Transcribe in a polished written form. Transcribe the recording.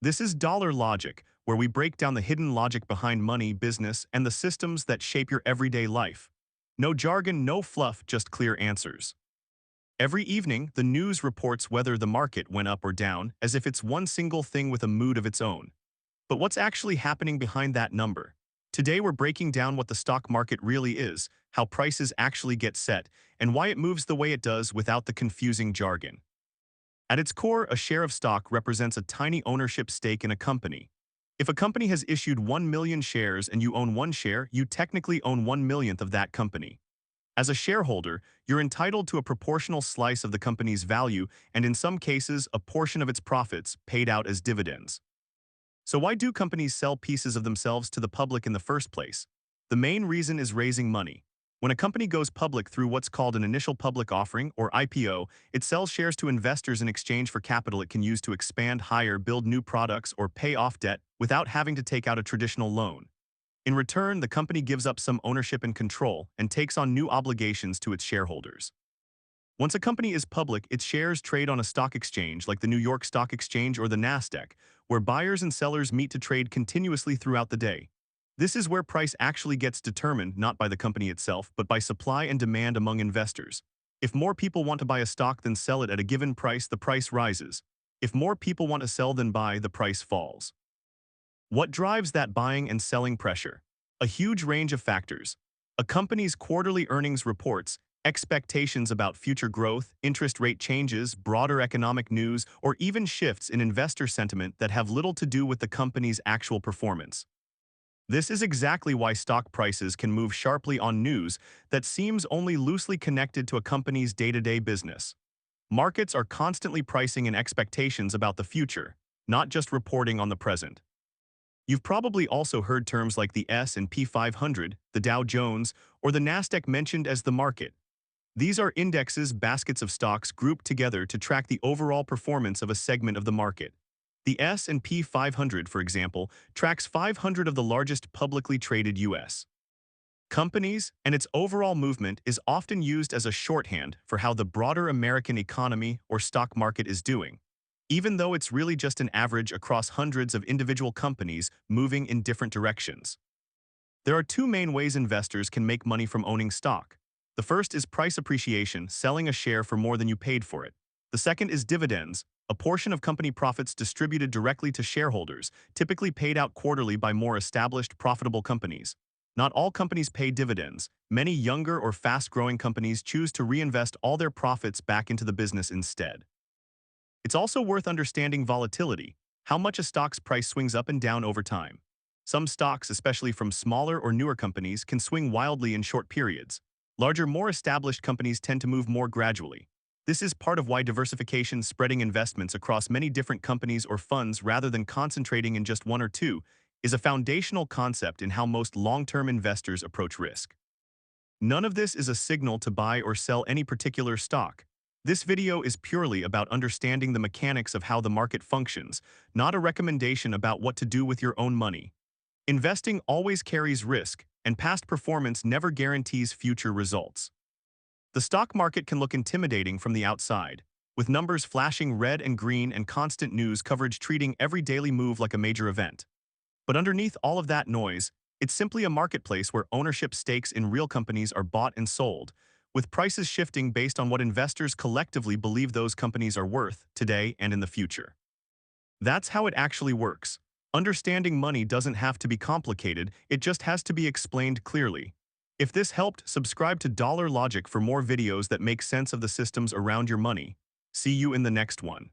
This is Dollar Logic, where we break down the hidden logic behind money, business, and the systems that shape your everyday life. No jargon, no fluff, just clear answers. Every evening, the news reports whether the market went up or down, as if it's one single thing with a mood of its own. But what's actually happening behind that number? Today we're breaking down what the stock market really is, how prices actually get set, and why it moves the way it does without the confusing jargon. At its core, a share of stock represents a tiny ownership stake in a company. If a company has issued 1 million shares and you own one share, you technically own 1 millionth of that company. As a shareholder, you're entitled to a proportional slice of the company's value and in some cases, a portion of its profits paid out as dividends. So why do companies sell pieces of themselves to the public in the first place? The main reason is raising money. When a company goes public through what's called an initial public offering, or IPO, it sells shares to investors in exchange for capital it can use to expand, hire, build new products, or pay off debt without having to take out a traditional loan. In return, the company gives up some ownership and control and takes on new obligations to its shareholders. Once a company is public, its shares trade on a stock exchange like the New York Stock Exchange or the Nasdaq, where buyers and sellers meet to trade continuously throughout the day. This is where price actually gets determined not by the company itself, but by supply and demand among investors. If more people want to buy a stock than sell it at a given price, the price rises. If more people want to sell than buy, the price falls. What drives that buying and selling pressure? A huge range of factors. A company's quarterly earnings reports, expectations about future growth, interest rate changes, broader economic news, or even shifts in investor sentiment that have little to do with the company's actual performance. This is exactly why stock prices can move sharply on news that seems only loosely connected to a company's day-to-day business. Markets are constantly pricing in expectations about the future, not just reporting on the present. You've probably also heard terms like the S&P 500, the Dow Jones, or the Nasdaq mentioned as the market. These are indexes, baskets of stocks grouped together to track the overall performance of a segment of the market. The S&P 500, for example, tracks 500 of the largest publicly traded U.S. companies, and its overall movement is often used as a shorthand for how the broader American economy or stock market is doing, even though it's really just an average across hundreds of individual companies moving in different directions. There are two main ways investors can make money from owning stock. The first is price appreciation, selling a share for more than you paid for it. The second is dividends, a portion of company profits distributed directly to shareholders, typically paid out quarterly by more established, profitable companies. Not all companies pay dividends. Many younger or fast-growing companies choose to reinvest all their profits back into the business instead. It's also worth understanding volatility, how much a stock's price swings up and down over time. Some stocks, especially from smaller or newer companies, can swing wildly in short periods. Larger, more established companies tend to move more gradually. This is part of why diversification, spreading investments across many different companies or funds rather than concentrating in just one or two, is a foundational concept in how most long-term investors approach risk. None of this is a signal to buy or sell any particular stock. This video is purely about understanding the mechanics of how the market functions, not a recommendation about what to do with your own money. Investing always carries risk, and past performance never guarantees future results. The stock market can look intimidating from the outside, with numbers flashing red and green and constant news coverage treating every daily move like a major event. But underneath all of that noise, it's simply a marketplace where ownership stakes in real companies are bought and sold, with prices shifting based on what investors collectively believe those companies are worth today and in the future. That's how it actually works. Understanding money doesn't have to be complicated, it just has to be explained clearly. If this helped, subscribe to Dollar Logic for more videos that make sense of the systems around your money. See you in the next one.